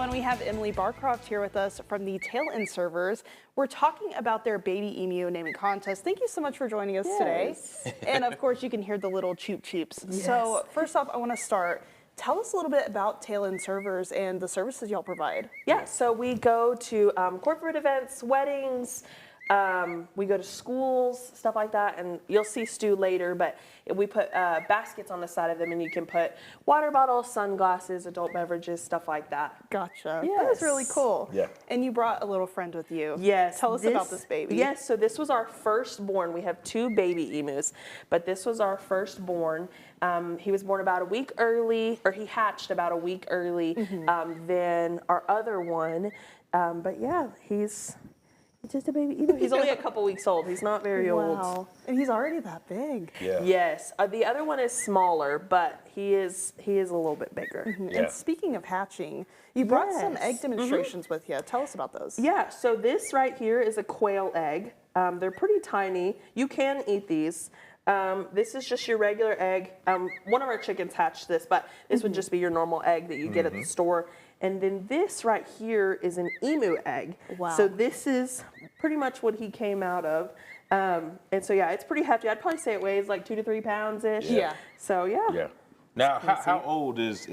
and we have Emily Barcroft here with us from the Tail End Servers. We're talking about their baby emu naming contest. Thank you so much for joining us today. And of course, you can hear the little choop choops. Yes. So first off, I want to start. Tell us a little bit about Tail End Servers and the services y'all provide. Yeah, so we go to corporate events, weddings, we go to schools, stuff like that, and you'll see Stu later, but we put baskets on the side of them, and you can put water bottles, sunglasses, adult beverages, stuff like that. Gotcha. Yes. That is really cool. Yeah. And you brought a little friend with you. Yes. Tell us about this baby. Yes, so this was our firstborn. We have 2 baby emus, but this was our firstborn. He was born about a week early, or he hatched about a week early than our other one. But yeah, he's just a baby emu. He's only a couple weeks old. He's not very old. And he's already that big. Yeah. Yes. The other one is smaller, but he is a little bit bigger. Yeah. And speaking of hatching, you brought some Yes. egg demonstrations with you. Tell us about those. Yeah, so this right here is a quail egg. They're pretty tiny. You can eat these. This is just your regular egg. One of our chickens hatched this, but this would just be your normal egg that you get at the store. And then this right here is an emu egg. Wow. So this is pretty much what he came out of. And so yeah, it's pretty hefty. I'd probably say it weighs like 2 to 3 pounds-ish. Yeah. So yeah. Yeah. Now, how old is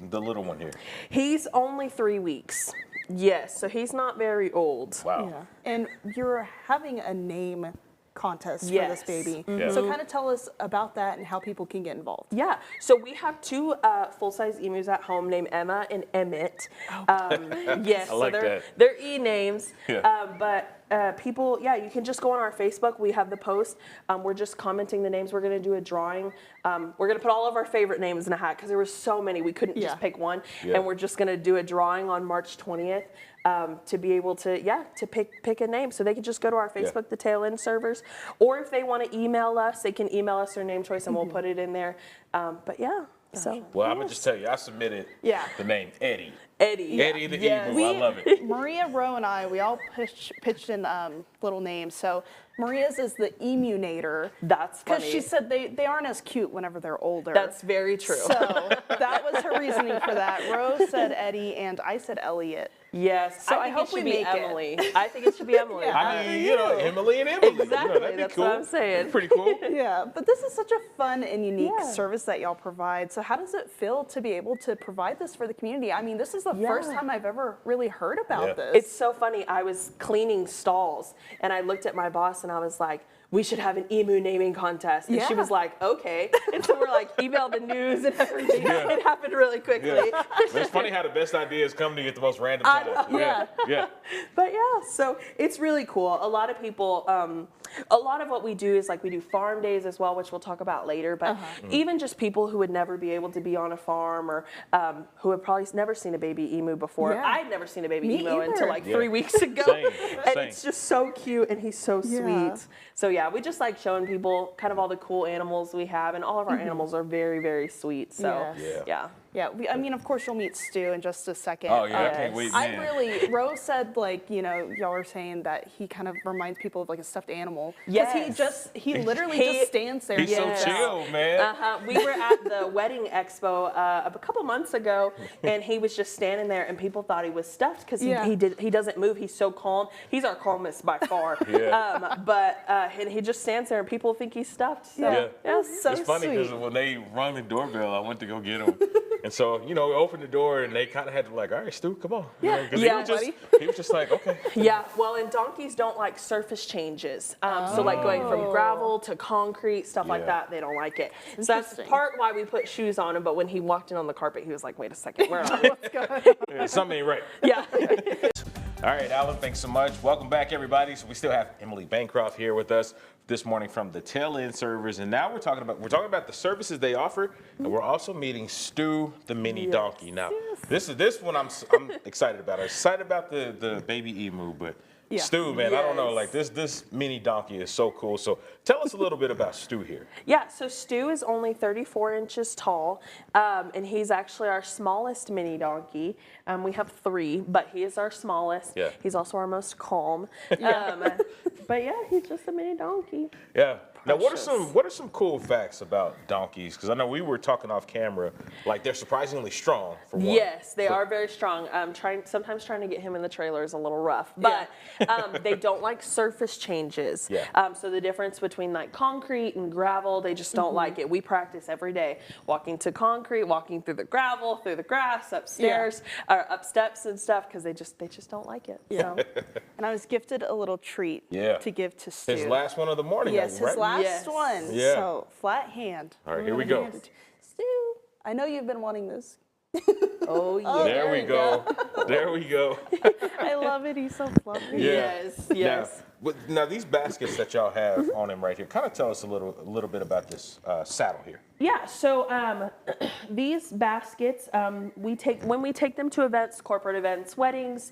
the little one here? He's only 3 weeks. Yes, so he's not very old. Wow. Yeah. And you're having a name contest for Yes. this baby. Yeah. So kind of tell us about that and how people can get involved. Yeah, so we have 2 full-size emus at home named Emma and Emmett. Yes, I like so that. they're E-names. Yeah. But people, yeah, you can just go on our Facebook. We have the post. We're just commenting the names. We're going to do a drawing. We're going to put all of our favorite names in a hat because there were so many. We couldn't just pick one. Yeah. And we're just going to do a drawing on March 20th. To be able to, to pick a name. So they can just go to our Facebook, the Tail End Servers, or if they want to email us, they can email us their name choice and we'll put it in there. But yeah, so. Well, I'm going to just tell you, I submitted the name Eddie. Eddie. Eddie the Yes. emu. I love it. Maria, Rowe, and I, we all pitched in little names. So Maria's is the Emunator. That's funny. Because she said they aren't as cute whenever they're older. That's very true. So that was her reasoning for that. Rose said Eddie, and I said Elliot. Yes. So I think hope it should we be make it. Emily. I think it should be Emily. Yeah. I mean, Emily and Emily. Exactly. That'd be That's cool. what I'm saying. Pretty cool. Yeah, but this is such a fun and unique Yeah. service that y'all provide. So how does it feel to be able to provide this for the community? I mean, this is the first time I've ever really heard about this. It's so funny. I was cleaning stalls and I looked at my boss and I was like, we should have an emu naming contest. And she was like, okay. And so we're like, email the news and everything. Yeah. It happened really quickly. Yeah. It's funny how the best ideas come to you at the most random I time. know. Yeah. But yeah, so it's really cool. A lot of people, a lot of what we do is like we do farm days as well, which we'll talk about later. But even just people who would never be able to be on a farm or who have probably never seen a baby emu before. Yeah. I'd never seen a baby Me emu either. until like 3 weeks ago. Same. And Same. it's just so cute and he's so Yeah. sweet. So yeah, we just like showing people kind of all the cool animals we have, and all of our animals are very, very sweet. So Yes. yeah. Yeah, I mean, of course, you'll meet Stu in just a second. Oh, yeah. I Yes. can't wait, I man. really, Rose said, like, y'all were saying that he kind of reminds people of like a stuffed animal. Yes. He literally He- just stands there. He's Yes. so chill, man. We were at the wedding expo a couple months ago, and he was just standing there, and people thought he was stuffed because he doesn't move. He's so calm. He's our calmest by far. And he just stands there, and people think he's stuffed. So, Yeah. yeah. So It's funny because sweet. when they rung the doorbell, I went to go get him. And so, we opened the door and they kind of had to like, all right, Stu, come on. Yeah. 'Cause Yeah, he was just like, okay. Yeah, well, and donkeys don't like surface changes. So like going from gravel to concrete, stuff like Yeah. that, they don't like it. So that's Interesting. part why we put shoes on him, but when he walked in on the carpet, he was like, wait a second, where are we? Yeah, something ain't right. Yeah. All right, Alan, thanks so much. Welcome back, everybody. So we still have Emily Bancroft here with us this morning from the Tail End Servers, and now we're talking about the services they offer, and we're also meeting Stu, the mini donkey. Now, this one I'm excited about. I'm excited about the baby emu, but Yeah. Stu, man, I don't know, Yes. like this mini donkey is so cool. So tell us a little bit about Stu here. Yeah, so Stu is only 34 inches tall, and he's actually our smallest mini donkey. We have 3, but he is our smallest. Yeah. He's also our most calm. But yeah, he's just a mini donkey. Yeah. Now, precious. what are some cool facts about donkeys? Because I know we were talking off camera, like they're surprisingly strong for one. Yes, they are very strong. Sometimes trying to get him in the trailer is a little rough, but they don't like surface changes. Yeah. So the difference between like concrete and gravel, they just don't like it. We practice every day, walking to concrete, walking through the gravel, through the grass, upstairs, or up steps and stuff, because they just don't like it. Yeah. So. And I was gifted a little treat to give to Stu. His last one of the morning. Yes, his right? last one. Yeah. So flat hand. All right, here we go. Stu, I know you've been wanting this. Oh yeah. There we go. There we go. I love it. He's so fluffy. Yeah. Yes. Now these baskets that y'all have on him right here, kind of tell us a little bit about this saddle here. Yeah, so these baskets, when we take them to events, corporate events, weddings,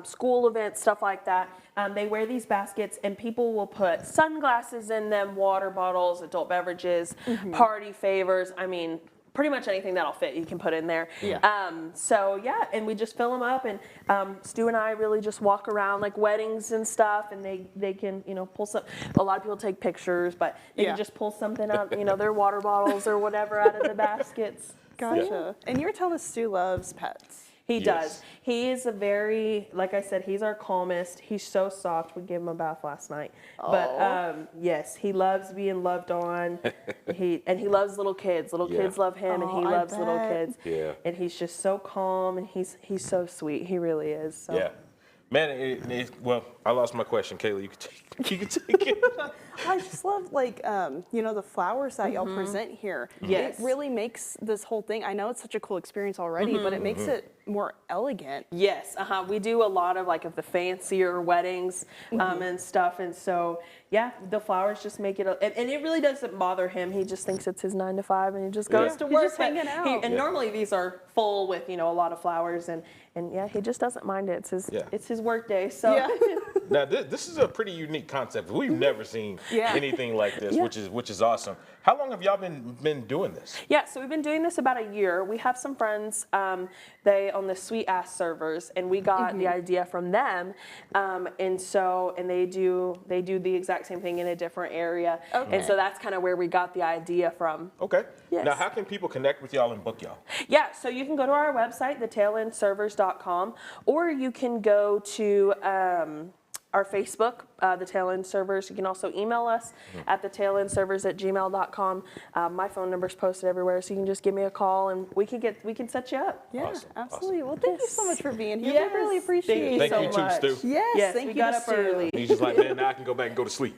school events, stuff like that, they wear these baskets and people will put sunglasses in them, water bottles, adult beverages, party favors. I mean, pretty much anything that'll fit you can put in there. Yeah. So yeah, and we just fill them up, and Stu and I really just walk around like weddings and stuff, and they can pull some. A lot of people take pictures, but they can just pull something out, their water bottles or whatever out of the baskets. Gotcha. And you were telling us Stu loves pets. He Yes. does. He is a very, like I said, he's our calmest. He's so soft. We gave him a bath last night. But yes, he loves being loved on. He loves little kids. Little kids love him, and he I loves little bet. kids. Yeah. And he's just so calm, and he's so sweet. He really is. So. Yeah. Man, well, I lost my question, Kayla. You can take it. I just love the flowers that y'all present here. Yes. It really makes this whole thing. I know it's such a cool experience already, but it makes it more elegant. Yes, we do a lot of the fancier weddings and stuff, and so yeah, the flowers just make it, and it really doesn't bother him. He just thinks it's his 9 to 5, and he just goes to He's work. just hanging out. And normally these are full with a lot of flowers, and yeah, he just doesn't mind it. It's his work day. So Yeah. Now this is a pretty unique concept. We've never seen anything like this, which is awesome. How long have y'all been doing this? Yeah, so we've been doing this about a year. We have some friends, they own the Sweet Ass Servers, and we got the idea from them, and they do the exact same thing in a different area, and so that's kind of where we got the idea from. Okay. Yes. Now, how can people connect with y'all and book y'all? Yeah, so you can go to our website, thetailandservers.com, or you can go to our Facebook, The Tail End Servers. You can also email us at thetailandservers@gmail.com. My phone number's posted everywhere, so you can just give me a call and we can set you up. Yeah, Awesome. absolutely. Well, thank you so much for being here. Yes. We really appreciate it. Thank you Thank so you too, much. Stu. Yes, Yes, thank we you got to up Stu. early. He's just like, man, now I can go back and go to sleep.